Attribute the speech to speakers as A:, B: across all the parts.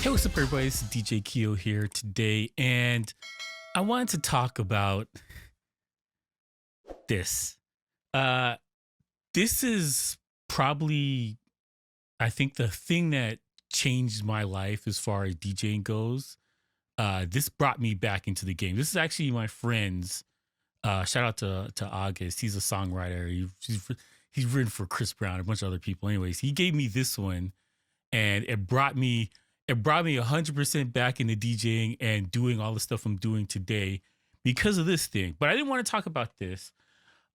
A: Hey, what's up, everybody? This is DJ Keo here today, and I wanted to talk about this. Uh, this is probably, I think, the thing that changed my life as far as DJing goes. This brought me back into the game. This is actually my friend's. Shout out to August. He's a songwriter. He's written for Chris Brown, a bunch of other people. Anyways, he gave me this one, and it brought me 100% back into DJing and doing all the stuff I'm doing today because of this thing. But I didn't want to talk about this.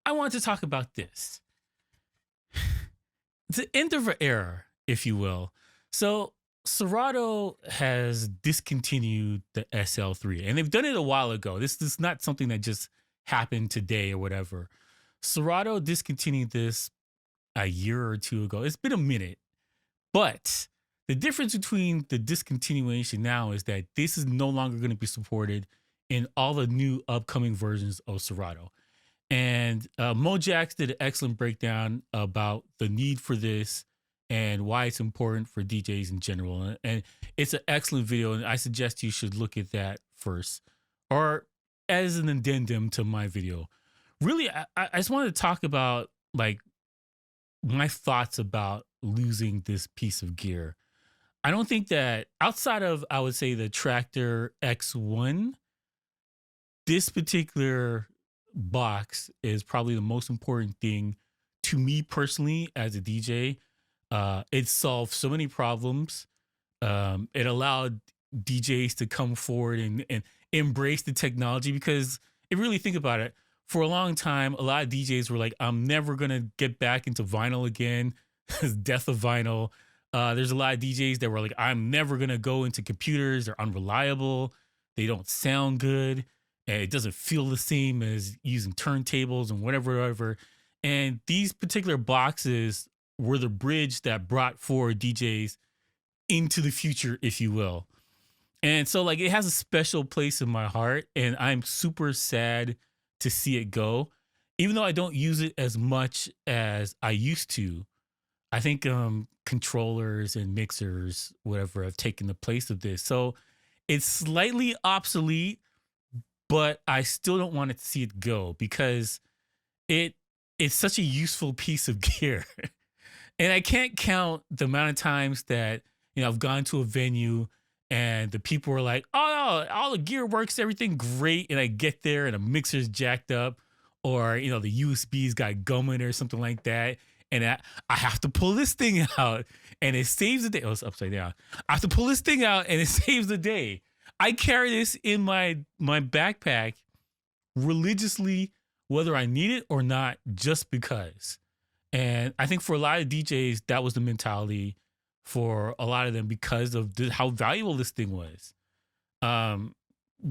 A: I wanted to talk about this. It's the end of an era, if you will. So Serato has discontinued the SL3, and they've done it a while ago. This is not something that just happened today or whatever. Serato discontinued this a year or two ago. It's been a minute, but the difference between the discontinuation now is that this is no longer going to be supported in all the new upcoming versions of Serato. And Mojax did an excellent breakdown about the need for this and why it's important for DJs in general. And it's an excellent video, and I suggest you should look at that first, or as an addendum to my video. Really, I just wanted to talk about like my thoughts about losing this piece of gear. I don't think that outside of, I would say, the Tractor X1, this particular box is probably the most important thing to me personally as a DJ. It solved so many problems. It allowed DJs to come forward and embrace the technology, because if you really think about it, for a long time, a lot of DJs were like, I'm never going to get back into vinyl again. Death of vinyl. There's a lot of DJs that were like, I'm never going to go into computers. They're unreliable. They don't sound good. And it doesn't feel the same as using turntables and whatever. And these particular boxes were the bridge that brought forward DJs into the future, if you will. And so like it has a special place in my heart, and I'm super sad to see it go. Even though I don't use it as much as I used to, I think controllers and mixers, whatever, have taken the place of this. So it's slightly obsolete, but I still don't want to see it go because it's such a useful piece of gear. And I can't count the amount of times that, I've gone to a venue and the people were like, oh, all the gear works, everything great. And I get there and a mixer's jacked up, or, the USB's got gum in it or something like that. And I have to pull this thing out and it saves the day. Oh, it's upside down. I have to pull this thing out and it saves the day. I carry this in my backpack religiously, whether I need it or not, just because. And I think for a lot of DJs, that was the mentality for a lot of them because of how valuable this thing was.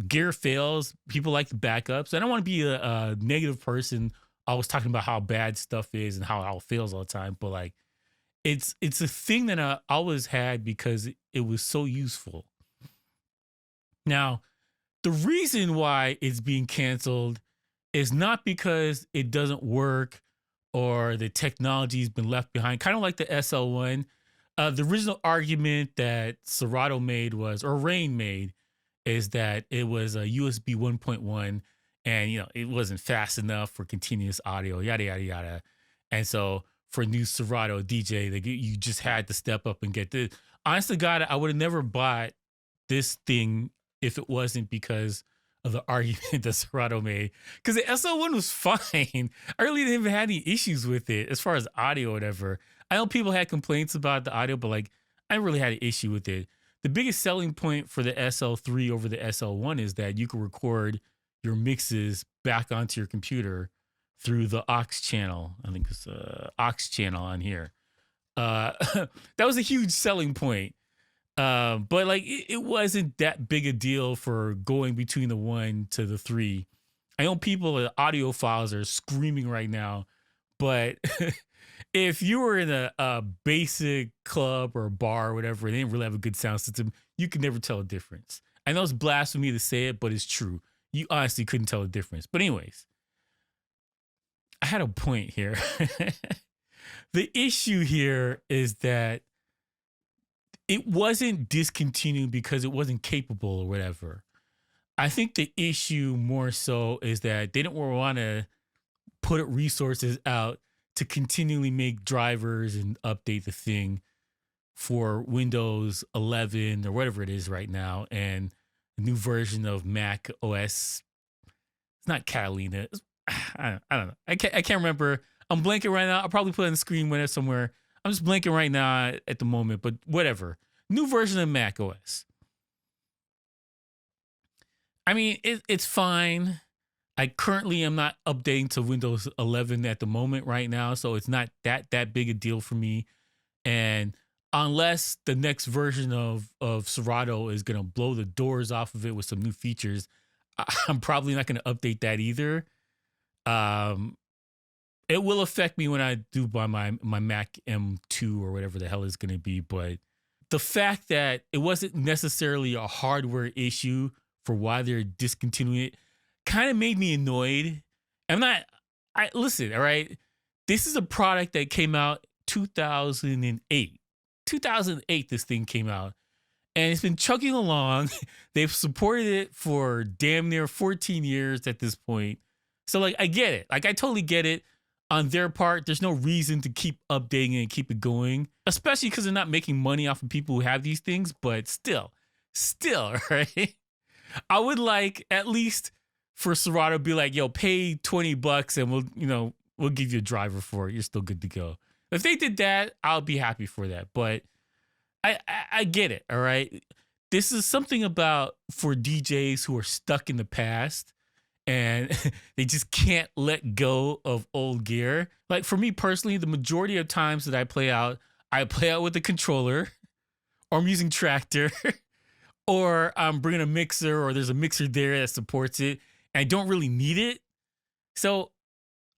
A: Gear fails. People like the backups. I don't want to be a negative person always talking about how bad stuff is and how it fails all the time. But like, it's a thing that I always had because it was so useful. Now, the reason why it's being canceled is not because it doesn't work or the technology's been left behind, kind of like the SL1. The original argument that Serato made was, or Rane made, is that it was a USB 1.1 and, it wasn't fast enough for continuous audio, yada, yada, yada. And so for new Serato DJ, you just had to step up and get this. Honestly, God, I would have never bought this thing if it wasn't because of the argument that Serato made. Because the SL1 was fine. I really didn't even have any issues with it as far as audio or whatever. I know people had complaints about the audio, but like I really had an issue with it. The biggest selling point for the SL3 over the SL1 is that you can record your mixes back onto your computer through the aux channel. I think it's aux channel on here. That was a huge selling point. But like it wasn't that big a deal for going between the 1 to the 3. I know people, audiophiles are screaming right now, but if you were in a basic club or bar or whatever, and they didn't really have a good sound system, you could never tell a difference. I know it's blasphemy to say it, but it's true. You honestly couldn't tell the difference. But anyways, I had a point here. The issue here is that It wasn't discontinued because it wasn't capable or whatever. I think the issue more so is that they don't want to put resources out to continually make drivers and update the thing for Windows 11 or whatever it is right now, and a new version of Mac OS. It's not Catalina. I don't know. I can't remember. I'm blanking right now. I'll probably put it on the screen when it's somewhere. I'm just blanking right now at the moment, but whatever. New version of Mac OS. I mean, it's fine. I currently am not updating to Windows 11 at the moment right now, so it's not that big a deal for me. And unless the next version of Serato is gonna blow the doors off of it with some new features, I'm probably not gonna update that either. Um, it will affect me when I do buy my Mac M2 or whatever the hell it's gonna be, but the fact that it wasn't necessarily a hardware issue for why they're discontinuing it kind of made me annoyed. I'm not. I listen. All right, this is a product that came out 2008. 2008, this thing came out, and it's been chugging along. They've supported it for damn near 14 years at this point. So, like, I get it. Like, I totally get it. On their part, there's no reason to keep updating it and keep it going, especially because they're not making money off of people who have these things. But still, right? I would like at least for Serato to be like, yo, pay $20 and we'll give you a driver for it. You're still good to go. If they did that, I'll be happy for that. But I get it. All right. This is something about for DJs who are stuck in the past and they just can't let go of old gear. Like for me personally, the majority of times that I play out with a controller, or I'm using Tractor, or I'm bringing a mixer, or there's a mixer there that supports it, and I don't really need it. So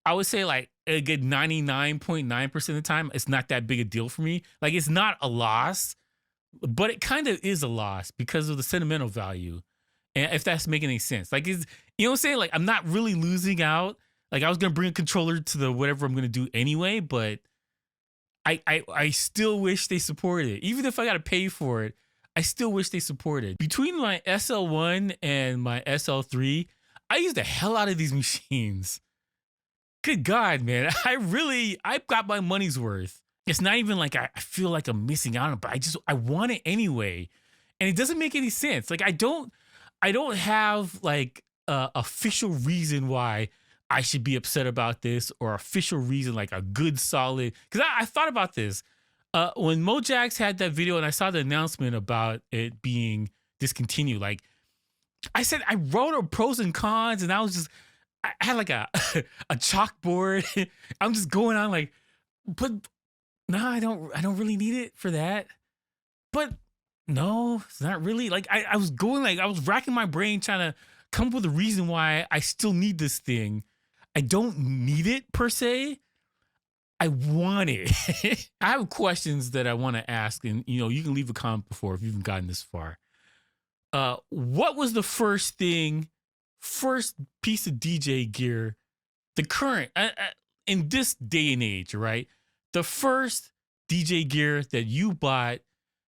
A: I would say like a good 99.9% of the time, it's not that big a deal for me. Like it's not a loss, but it kind of is a loss because of the sentimental value. And if that's making any sense, like, you know what I'm saying? Like, I'm not really losing out. Like, I was going to bring a controller to the whatever I'm going to do anyway, but I still wish they supported it. Even if I got to pay for it, I still wish they supported it. Between my SL1 and my SL3, I use the hell out of these machines. Good God, man. I've got my money's worth. It's not even like I feel like I'm missing out on it, but I want it anyway. And it doesn't make any sense. Like, I don't have like a official reason why I should be upset about this, or official reason, like a good solid. Because I thought about this when Mojax had that video and I saw the announcement about it being discontinued. Like I said, I wrote a pros and cons, and I had like a a chalkboard. I'm just going on like, but no, I don't really need it for that. But no, it's not really. Like I was going, like I was racking my brain trying to come up with a reason why I still need this thing. I don't need it per se. I want it. I have questions that I want to ask, and you can leave a comment before if you haven't gotten this far. What was the first piece of DJ gear, the current in this day and age, right? The first DJ gear that you bought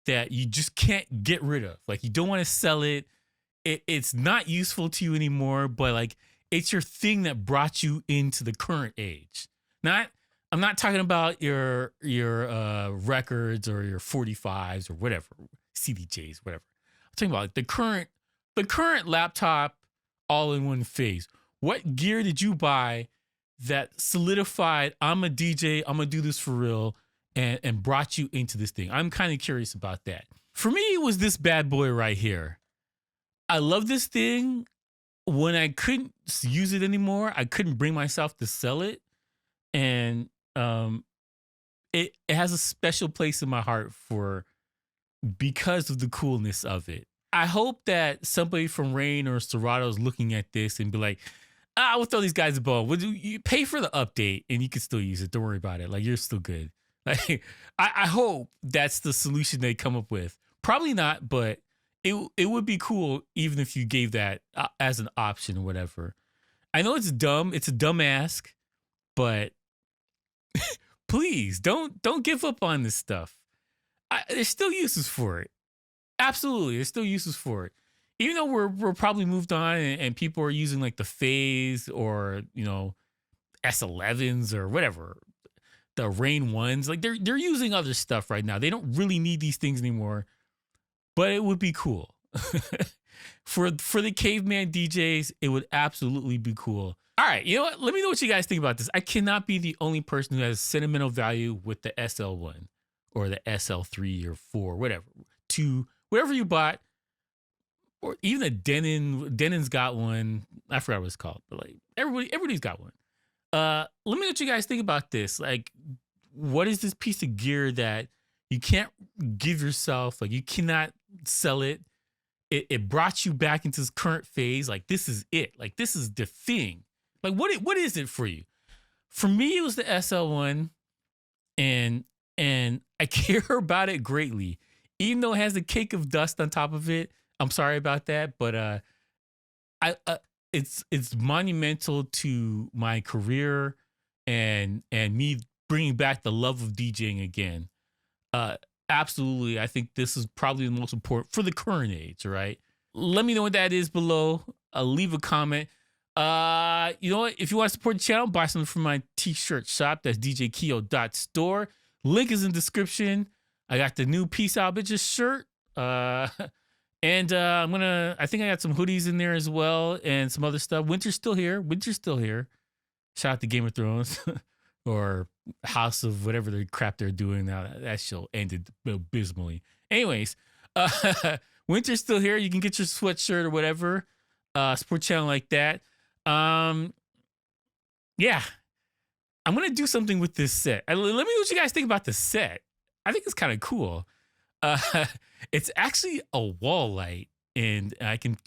A: that you just can't get rid of. Like you don't want to sell it. It's not useful to you anymore, but like it's your thing that brought you into the current age. I'm not talking about your records or your 45s or whatever, CDJs, whatever. I'm talking about like the current laptop all in one phase. What gear did you buy that solidified, I'm a DJ, I'm gonna do this for real, and brought you into this thing? I'm kind of curious about that. For me, it was this bad boy right here. I love this thing. When I couldn't use it anymore, I couldn't bring myself to sell it. And it has a special place in my heart because of the coolness of it. I hope that somebody from Rane or Serato is looking at this and be like, we'll throw these guys a bone. You pay for the update and you can still use it. Don't worry about it. Like, you're still good. Like, I hope that's the solution they come up with. Probably not, but it would be cool even if you gave that as an option or whatever. I know it's dumb. It's a dumb ask, but please don't give up on this stuff. There's still uses for it. Absolutely, there's still uses for it. Even though we're probably moved on and people are using like the Phase or S11s or whatever, the Rane ones, like they're using other stuff right now. They don't really need these things anymore, but it would be cool. For the caveman DJs, it would absolutely be cool. All right, you know what? Let me know what you guys think about this. I cannot be the only person who has sentimental value with the SL1 or the SL3 or 4, whatever, 2, whatever you bought, or even a Denon's got one. I forgot what it's called, but like everybody's got one. Let me know what you guys think about this. Like, what is this piece of gear that you can't give yourself? Like, you cannot sell it. It brought you back into this current phase. Like, this is it. Like, this is the thing. Like, what is it for you? For me, it was the SL1, and I care about it greatly, even though it has a cake of dust on top of it. I'm sorry about that, but it's monumental to my career and me bringing back the love of DJing again. Absolutely, I think this is probably the most important for the current age. Right? Let me know what that is below. Leave a comment. You know what? If you want to support the channel, buy something from my t-shirt shop. That's djkeo.store. Link is in the description. I got the new Peace Out Bitches shirt. And I think I got some hoodies in there as well and some other stuff. Winter's still here. Winter's still here. Shout out to Game of Thrones or House of whatever the crap they're doing now. That show ended abysmally. Anyways, winter's still here. You can get your sweatshirt or whatever. Support channel like that. Yeah. I'm going to do something with this set. Let me know what you guys think about the set. I think it's kind of cool. It's actually a wall light, and I can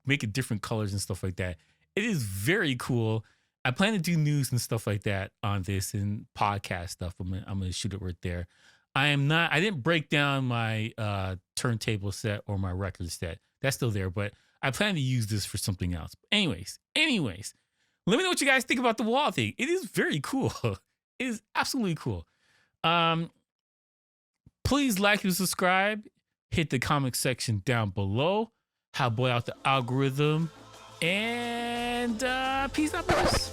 A: make it different colors and stuff like that. It is very cool. I plan to do news and stuff like that on this and podcast stuff. I'm gonna shoot it right there. I didn't break down my turntable set or my record set. That's still there, but I plan to use this for something else. Anyways, let me know what you guys think about the wall thing. It is very cool. It is absolutely cool. Please like and subscribe. Hit the comment section down below. How boy out the algorithm. And peace out, boys.